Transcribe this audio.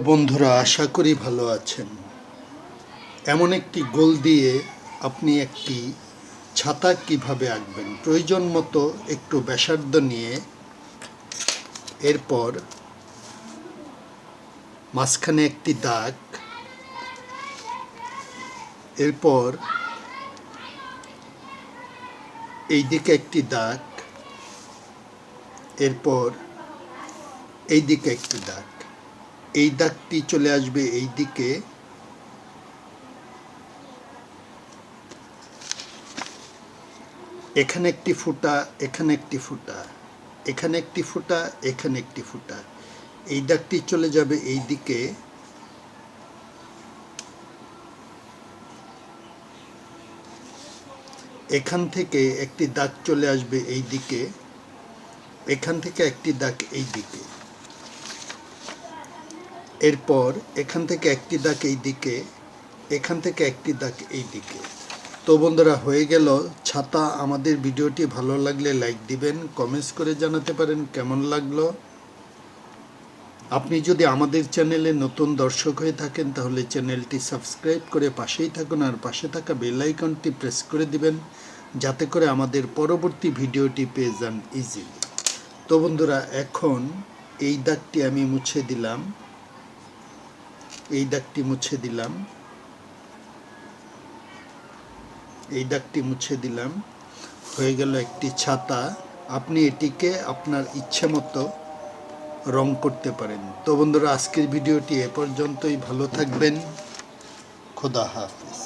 বন্ধুরা, আশা করি ভালো আছেন। এমন একটি গোল দিয়ে আপনি একটি ছাতা কিভাবে আঁকবেন। প্রয়োজন মতো একটু ব্যাসার্ধ নিয়ে এরপর মাঝখানে একটি দাগ, এরপর এই দিকে একটি দাগ, এরপর এই দিকে একটি দাগ। এই দাগটি চলে আসবে এই দিকে, এখানে একটি ফুটা, এখানে একটি ফুটা, এখানে একটি ফুটা, এখানে একটি ফুটা। এই দাগটি চলে যাবে এই দিকে, এখান থেকে একটি দাগ চলে আসবে এই দিকে, এখান থেকে একটি দাগ এই দিকে, এরপর এখান থেকে একটি দাগ এই দিকে, এখান থেকে একটি দাগ এই দিকে। তো বন্ধুরা, হয়ে গেল ছাতা। আমাদের ভিডিওটি ভালো লাগলে লাইক দিবেন, কমেন্টস করে জানাতে পারেন কেমন লাগলো। আপনি যদি আমাদের চ্যানেলে নতুন দর্শক হয়ে থাকেন তাহলে চ্যানেলটি সাবস্ক্রাইব করে পাশেই থাকুন, আর পাশে থাকা বেল আইকনটি প্রেস করে দিবেন যাতে করে আমাদের পরবর্তী ভিডিওটি পেয়ে যান ইজিলি। তো বন্ধুরা, এখন এই দাগটি আমি মুছে দিলাম, এই দাগটি মুছে দিলাম, এই দাগটি মুছে দিলাম। হয়ে গেল একটি ছাতা। আপনি এটিকে আপনার ইচ্ছে মতো রং করতে পারেন। তো বন্ধুরা, আজকের ভিডিওটি এ পর্যন্তই। ভালো থাকবেন। খোদা হাফেজ।